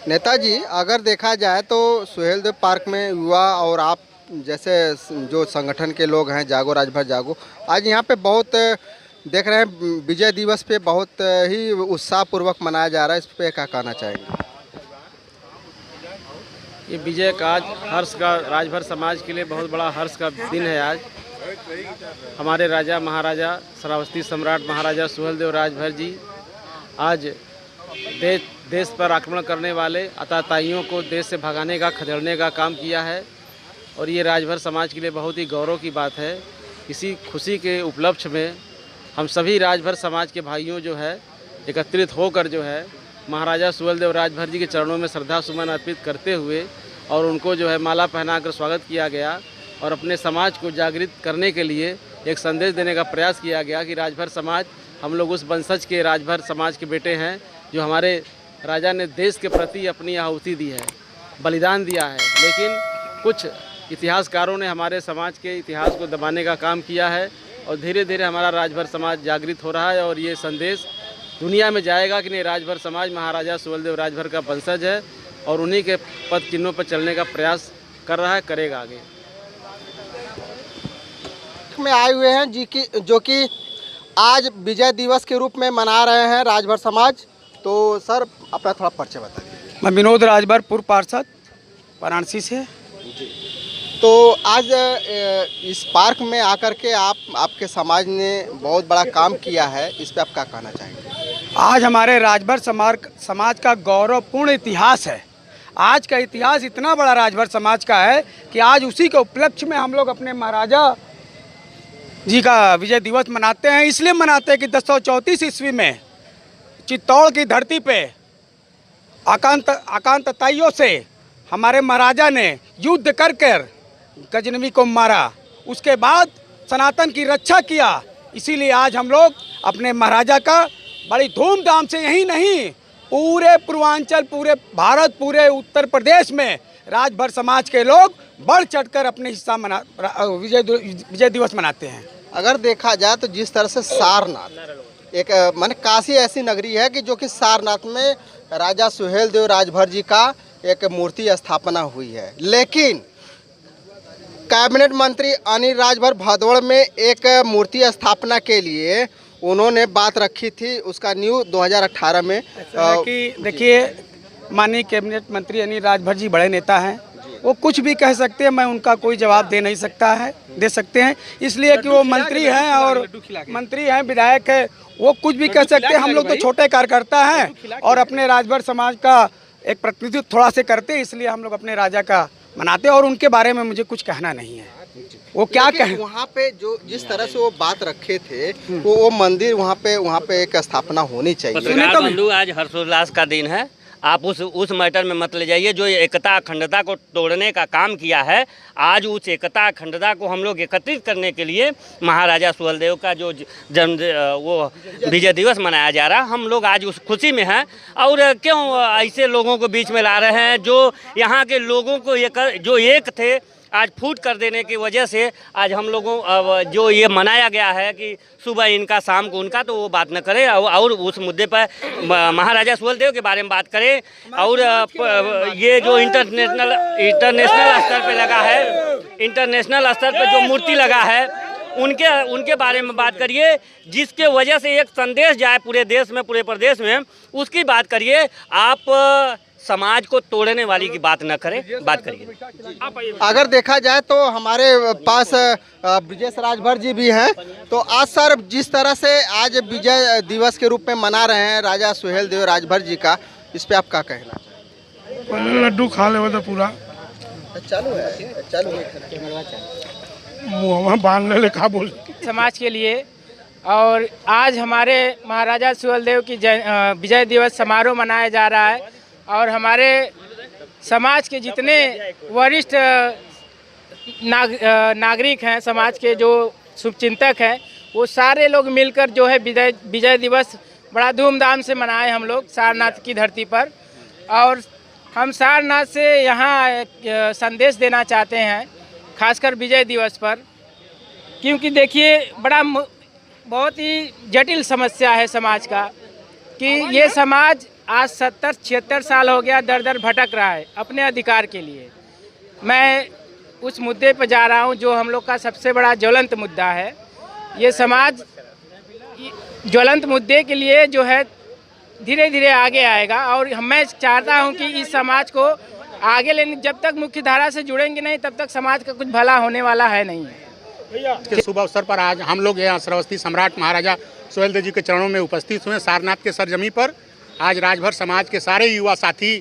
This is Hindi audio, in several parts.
नेताजी, अगर देखा जाए तो सुहेलदेव पार्क में युवा और आप जैसे जो संगठन के लोग हैं, जागो राजभर जागो, आज यहाँ पे बहुत देख रहे हैं विजय दिवस पे बहुत ही उत्साहपूर्वक मनाया जा रहा है। इस पे क्या कहना चाहेंगे? ये विजय का आज हर्ष का राजभर समाज के लिए बहुत बड़ा हर्ष का दिन है। आज हमारे राजा महाराजा श्रावस्ती सम्राट महाराजा सुहेलदेव राजभर जी आज देश पर आक्रमण करने वाले आतताइयों को देश से भगाने का, खदेड़ने का काम किया है और ये राजभर समाज के लिए बहुत ही गौरव की बात है। इसी खुशी के उपलक्ष्य में हम सभी राजभर समाज के भाइयों जो है एकत्रित होकर जो है महाराजा सुहेलदेव राजभर जी के चरणों में श्रद्धा सुमन अर्पित करते हुए और उनको जो है माला पहनाकर स्वागत किया गया और अपने समाज को जागृत करने के लिए एक संदेश देने का प्रयास किया गया कि राजभर समाज, हम लोग उस वंशज के राजभर समाज के बेटे हैं जो हमारे राजा ने देश के प्रति अपनी आहुति दी है, बलिदान दिया है। लेकिन कुछ इतिहासकारों ने हमारे समाज के इतिहास को दबाने का काम किया है और धीरे धीरे हमारा राजभर समाज जागृत हो रहा है और ये संदेश दुनिया में जाएगा कि नहीं, राजभर समाज महाराजा सुहेलदेव राजभर का वंशज है और उन्हीं के पद चिन्हों पर चलने का प्रयास कर रहा है, करेगा आगे। में आए हुए हैं जो कि आज विजय दिवस के रूप में मना रहे हैं राजभर समाज। तो सर, अपना थोड़ा परिचय बता दीजिए। मैं विनोद राजभर, पूर्व पार्षद, वाराणसी से। तो आज इस पार्क में आकर के आपके समाज ने बहुत बड़ा काम किया है, इस पे आप क्या कहना चाहेंगे? आज हमारे राजभर समाज का गौरवपूर्ण इतिहास है। आज का इतिहास इतना बड़ा राजभर समाज का है कि आज उसी के उपलक्ष्य में हम लोग अपने महाराजा जी का विजय दिवस मनाते हैं। इसलिए मनाते हैं कि 1034 ईस्वी में चित्तौड़ की धरती पे आकांतताइयों से हमारे महाराजा ने युद्ध कर गजनवी को मारा, उसके बाद सनातन की रक्षा किया। इसीलिए आज हम लोग अपने महाराजा का बड़ी धूमधाम से, यही नहीं पूरे पूर्वांचल, पूरे भारत, पूरे उत्तर प्रदेश में राजभर समाज के लोग बढ़ चढ़कर अपने हिस्सा विजय दिवस मनाते हैं। अगर देखा जाए तो जिस तरह से सारनाथ एक माने काशी ऐसी नगरी है कि जो कि सारनाथ में राजा सुहेलदेव राजभर जी का एक मूर्ति स्थापना हुई है, लेकिन कैबिनेट मंत्री अनिल राजभर भदौड़ में एक मूर्ति स्थापना के लिए उन्होंने बात रखी थी, उसका न्यू 2018 में। कि देखिए, माननीय कैबिनेट मंत्री अनिल राजभर जी बड़े नेता हैं, वो कुछ भी कह सकते हैं, मैं उनका कोई जवाब दे सकते हैं, इसलिए कि वो मंत्री हैं और मंत्री हैं, विधायक है, वो कुछ भी कह सकते हैं। हम लोग तो छोटे कार्यकर्ता हैं और अपने राजभर समाज का एक प्रतिनिधित्व थोड़ा से करते हैं, इसलिए हम लोग अपने राजा का मनाते हैं और उनके बारे में मुझे कुछ कहना नहीं है। वो क्या कहें? वहाँ पे जो जिस तरह से वो बात रखे थे वो मंदिर वहाँ पे एक स्थापना होनी चाहिए। पत्रकार बंधु, आज हर्षोल्लास का दिन है। आप उस मैटर में मत ले जाइए जो एकता अखंडता को तोड़ने का काम किया है। आज उस एकता अखंडता को हम लोग एकत्रित करने के लिए महाराजा सुहेलदेव का जो वो विजय दिवस मनाया जा रहा है, हम लोग आज उस खुशी में हैं। और क्यों ऐसे लोगों को बीच में ला रहे हैं जो यहाँ के लोगों को जो एक थे, आज फूट कर देने की वजह से आज हम लोगों जो ये मनाया गया है कि सुबह इनका शाम को उनका, तो वो बात न करें और उस मुद्दे पर महाराजा सुहेलदेव के बारे में बात करें। और ये जो इंटरनेशनल स्तर पे लगा है, इंटरनेशनल स्तर पे जो मूर्ति लगा है, उनके बारे में बात करिए, जिसके वजह से एक संदेश जाए पूरे देश में, पूरे प्रदेश में, उसकी बात करिए। आप समाज को तोड़ने वाली की बात न करें, बात करिए। अगर देखा जाए तो हमारे पास ब्रिजेश राजभर जी भी हैं। तो आज सर, जिस तरह से आज विजय दिवस के रूप में मना रहे हैं राजा सुहेलदेव राजभर जी का, इस पे आप क्या कहना चाहिए? लड्डू खा ले तो पूरा चालू है मुँह बांध ले खा बोल समाज के लिए। और आज हमारे महाराजा सुहेलदेव की विजय दिवस समारोह मनाया जा रहा है और हमारे समाज के जितने वरिष्ठ नागरिक हैं, समाज के जो शुभचिंतक हैं, वो सारे लोग मिलकर जो है विजय दिवस बड़ा धूमधाम से मनाए हम लोग सारनाथ की धरती पर। और हम सारनाथ से यहाँ संदेश देना चाहते हैं, खासकर विजय दिवस पर, क्योंकि देखिए बहुत ही जटिल समस्या है समाज का कि ये समाज आज 70-76 साल हो गया दर दर भटक रहा है अपने अधिकार के लिए। मैं उस मुद्दे पर जा रहा हूं जो हम लोग का सबसे बड़ा ज्वलंत मुद्दा है। ये समाज ज्वलंत मुद्दे के लिए जो है धीरे धीरे आगे आएगा और मैं चाहता हूं कि इस समाज को आगे लेने, जब तक मुख्य धारा से जुड़ेंगे नहीं तब तक समाज का कुछ भला होने वाला है नहीं। के शुभ अवसर पर आज हम लोग यहाँ श्रावस्ती सम्राट महाराजा सुहेलदेव जी के चरणों में उपस्थित हुए। सारनाथ के सरजमी पर आज राजभर समाज के सारे युवा साथी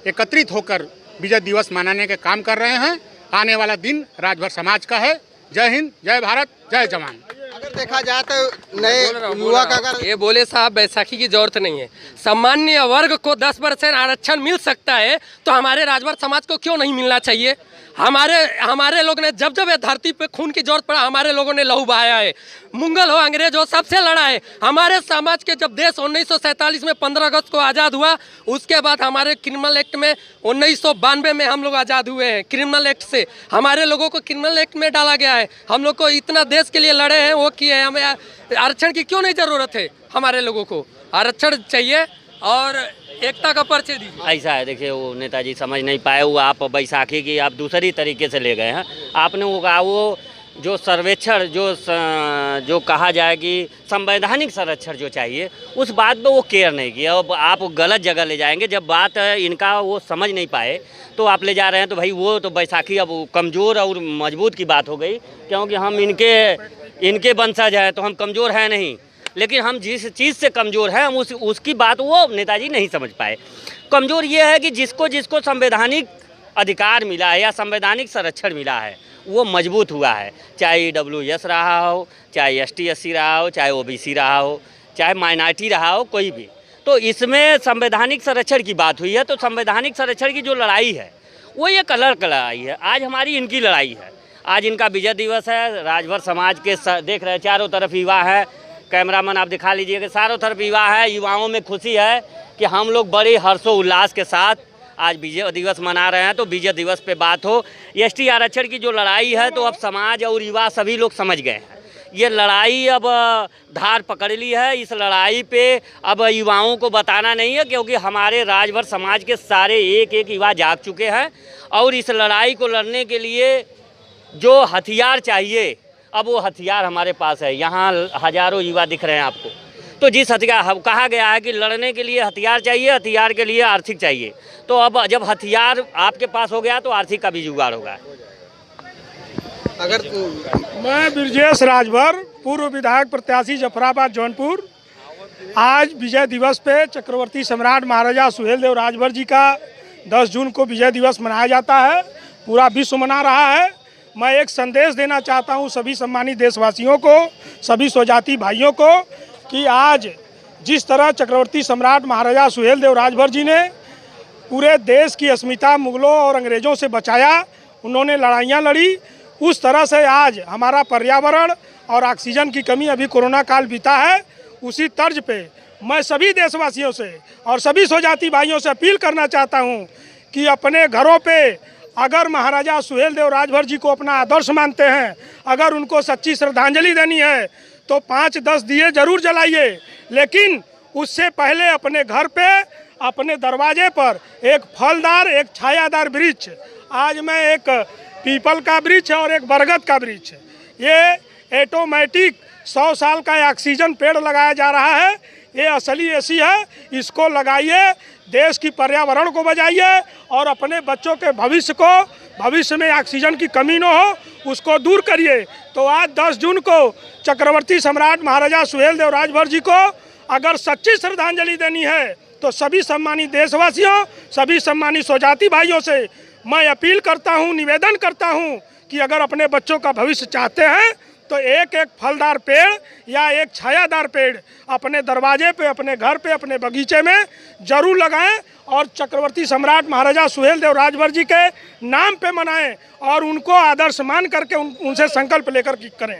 एकत्रित होकर विजय दिवस मनाने के काम कर रहे हैं। आने वाला दिन राजभर समाज का है। जय हिंद, जय भारत, जय जवान। अगर देखा जाए तो नए युवा का अगर ये बोले साहब बैसाखी की जरूरत नहीं है, सामान्य वर्ग को 10% आरक्षण मिल सकता है तो हमारे राजभर समाज को क्यों नहीं मिलना चाहिए। हमारे लोग ने जब जब ये धरती पे खून की जरूरत पड़ा हमारे लोगों ने लहू बहाया है। मुगल हो अंग्रेज हो सबसे लड़ा है। हमारे समाज के जब देश 1947 में 15 अगस्त को आज़ाद हुआ, उसके बाद हमारे क्रिमिनल एक्ट में 1992 में हम लोग आज़ाद हुए हैं। क्रिमिनल एक्ट से हमारे लोगों को क्रिमिनल एक्ट में डाला गया है। हम लोग को इतना देश के लिए लड़े हैं, वो किए हैं। हमें आरक्षण की क्यों नहीं ज़रूरत है। हमारे लोगों को आरक्षण चाहिए और एकता का परिचय दीजिए। ऐसा है, देखिए वो नेताजी समझ नहीं पाए। वो आप बैसाखी की आप दूसरी तरीके से ले गए हैं। आपने वो कहा वो जो सर्वेक्षण जो कहा जाए कि संवैधानिक संरक्षण जो चाहिए उस बात पे वो केयर नहीं किया। और आप गलत जगह ले जाएंगे। जब बात इनका वो समझ नहीं पाए तो आप ले जा रहे हैं। तो भाई वो तो बैसाखी अब कमज़ोर और मजबूत की बात हो गई, क्योंकि हम इनके वंशज हैं तो हम कमज़ोर हैं नहीं। लेकिन हम जिस चीज़ से कमज़ोर हैं हम उसकी बात वो नेताजी नहीं समझ पाए। कमज़ोर ये है कि जिसको संवैधानिक अधिकार मिला है या संवैधानिक संरक्षण मिला है वो मजबूत हुआ है। चाहे EWS रहा हो, चाहे ST SC रहा हो, चाहे OBC रहा हो, चाहे माइनॉरिटी रहा हो, कोई भी। तो इसमें संवैधानिक संरक्षण की बात हुई है। तो संवैधानिक संरक्षण की जो लड़ाई है वो एक अलग लड़ाई है। आज हमारी इनकी लड़ाई है। आज इनका विजय दिवस है। राजभर समाज के देख रहे हैं चारों तरफ युवा है। कैमरामैन आप दिखा लीजिए कि चारों तरफ युवा है। युवाओं में खुशी है कि हम लोग बड़े हर्षोल्लास के साथ आज विजय दिवस मना रहे हैं। तो विजय दिवस पे बात हो, ST आरक्षण की जो लड़ाई है तो अब समाज और युवा सभी लोग समझ गए हैं। ये लड़ाई अब धार पकड़ ली है। इस लड़ाई पे अब युवाओं को बताना नहीं है, क्योंकि हमारे राजभर समाज के सारे एक युवा जाग चुके हैं। और इस लड़ाई को लड़ने के लिए जो हथियार चाहिए अब वो हथियार हमारे पास है। यहाँ हजारों युवा दिख रहे हैं आपको। तो जिस हथियार कहा गया है कि लड़ने के लिए हथियार चाहिए, हथियार के लिए आर्थिक चाहिए। तो अब जब हथियार आपके पास हो गया तो आर्थिक का भी जुगाड़ होगा। अगर मैं ब्रजेश राजभर, पूर्व विधायक प्रत्याशी जफराबाद जौनपुर। आज विजय दिवस पे चक्रवर्ती सम्राट महाराजा सुहेलदेव राजभर जी का 10 जून को विजय दिवस मनाया जाता है। पूरा विश्व मना रहा है। मैं एक संदेश देना चाहता हूं सभी सम्मानित देशवासियों को, सभी स्वजाति भाइयों को, कि आज जिस तरह चक्रवर्ती सम्राट महाराजा सुहेलदेव राजभर जी ने पूरे देश की अस्मिता मुगलों और अंग्रेज़ों से बचाया, उन्होंने लड़ाइयाँ लड़ी, उस तरह से आज हमारा पर्यावरण और ऑक्सीजन की कमी, अभी कोरोना काल बीता है, उसी तर्ज पे मैं सभी देशवासियों से और सभी स्वजाति भाइयों से अपील करना चाहता हूँ कि अपने घरों पे अगर महाराजा सुहेलदेव राजभर जी को अपना आदर्श मानते हैं, अगर उनको सच्ची श्रद्धांजलि देनी है तो 5-10 दिए जरूर जलाइए। लेकिन उससे पहले अपने घर पे, अपने दरवाजे पर एक फलदार, एक छायादार वृक्ष, आज मैं एक पीपल का वृक्ष और एक बरगद का वृक्ष, ये ऑटोमेटिक 100 साल का ऑक्सीजन पेड़ लगाया जा रहा है। ये असली ऐसी है, इसको लगाइए, देश की पर्यावरण को बचाइए और अपने बच्चों के भविष्य में ऑक्सीजन की कमी न हो उसको दूर करिए। तो आज 10 जून को चक्रवर्ती सम्राट महाराजा सुहेलदेव राजभर जी को अगर सच्ची श्रद्धांजलि देनी है तो सभी सम्मानित देशवासियों, सभी सम्मानित स्वजाति भाइयों से मैं अपील करता हूं, निवेदन करता हूं कि अगर अपने बच्चों का भविष्य चाहते हैं तो एक फलदार पेड़ या एक छायादार पेड़ अपने दरवाजे पे, अपने घर पे, अपने बगीचे में जरूर लगाएं और चक्रवर्ती सम्राट महाराजा सुहेलदेव राजभर जी के नाम पे मनाएं और उनको आदर्श मान करके उनसे संकल्प लेकर करें।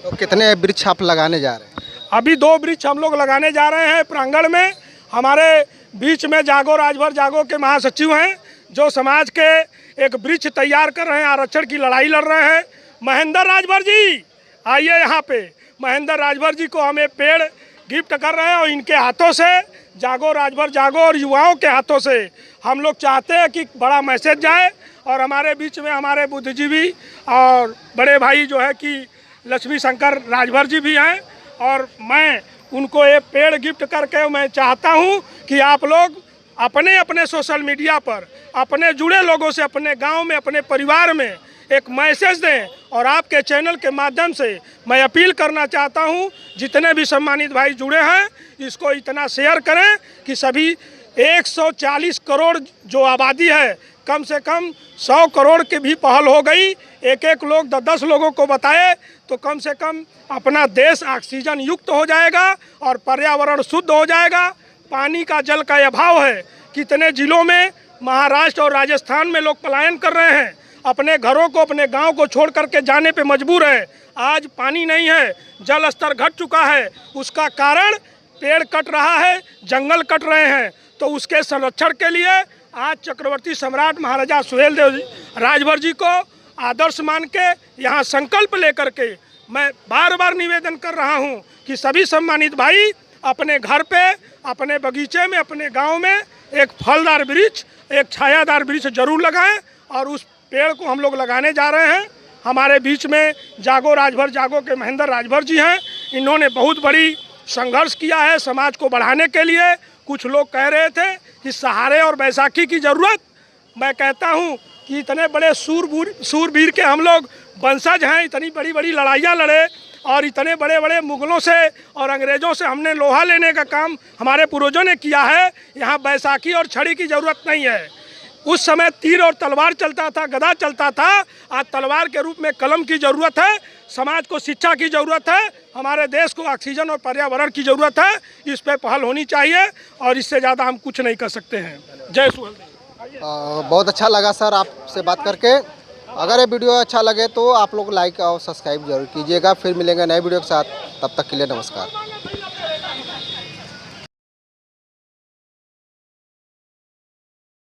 तो कितने वृक्ष आप लगाने जा रहे हैं? अभी 2 वृक्ष हम लोग लगाने जा रहे हैं प्रांगण में। हमारे बीच में जागो राजभर जागो के महासचिव हैं जो समाज के एक वृक्ष तैयार कर रहे हैं, आरक्षण की लड़ाई लड़ रहे हैं। महेंद्र राजभर जी आइए यहाँ पे। महेंद्र राजभर जी को हमें पेड़ गिफ्ट कर रहे हैं और इनके हाथों से जागो राजभर जागो और युवाओं के हाथों से हम लोग चाहते हैं कि बड़ा मैसेज जाए। और हमारे बीच में हमारे बुद्धिजीवी और बड़े भाई जो है कि लक्ष्मी शंकर राजभर जी भी हैं और मैं उनको एक पेड़ गिफ्ट करके मैं चाहता हूं कि आप लोग अपने अपने सोशल मीडिया पर अपने जुड़े लोगों से अपने गांव में अपने परिवार में एक मैसेज दें। और आपके चैनल के माध्यम से मैं अपील करना चाहता हूं जितने भी सम्मानित भाई जुड़े हैं इसको इतना शेयर करें कि सभी 140 करोड़ जो आबादी है कम से कम 100 करोड़ की भी पहल हो गई। एक एक लोग 10-10 लोगों को बताए तो कम से कम अपना देश ऑक्सीजन युक्त हो जाएगा और पर्यावरण शुद्ध हो जाएगा। पानी का जल का अभाव है, कितने जिलों में महाराष्ट्र और राजस्थान में लोग पलायन कर रहे हैं, अपने घरों को अपने गांव को छोड़ करके जाने पे मजबूर है। आज पानी नहीं है, जल स्तर घट चुका है, उसका कारण पेड़ कट रहा है, जंगल कट रहे हैं। तो उसके संरक्षण के लिए आज चक्रवर्ती सम्राट महाराजा सुहेलदेव राजभर जी को आदर्श मान के यहाँ संकल्प लेकर के मैं बार बार निवेदन कर रहा हूँ कि सभी सम्मानित भाई अपने घर पे अपने बगीचे में अपने गांव में एक फलदार वृक्ष एक छायादार वृक्ष जरूर लगाएं। और उस पेड़ को हम लोग लगाने जा रहे हैं। हमारे बीच में जागो राजभर जागो के महेंद्र राजभर जी हैं, इन्होंने बहुत बड़ी संघर्ष किया है समाज को बढ़ाने के लिए। कुछ लोग कह रहे थे कि सहारे और बैसाखी की ज़रूरत, मैं कहता हूं कि इतने बड़े सूरवीर के हम लोग वंशज हैं, इतनी बड़ी बड़ी लड़ाइयाँ लड़े और इतने बड़े बड़े मुगलों से और अंग्रेज़ों से हमने लोहा लेने का काम हमारे पूर्वजों ने किया है। यहाँ बैसाखी और छड़ी की ज़रूरत नहीं है। उस समय तीर और तलवार चलता था, गदा चलता था। आज तलवार के रूप में कलम की ज़रूरत है। समाज को शिक्षा की ज़रूरत है, हमारे देश को ऑक्सीजन और पर्यावरण की ज़रूरत है। इस पर पहल होनी चाहिए और इससे ज़्यादा हम कुछ नहीं कर सकते हैं। जय सुहेलदेव। बहुत अच्छा लगा सर आपसे बात करके। अगर ये वीडियो अच्छा लगे तो आप लोग लाइक और सब्सक्राइब जरूर कीजिएगा। फिर मिलेंगे नए वीडियो के साथ, तब तक के लिए नमस्कार।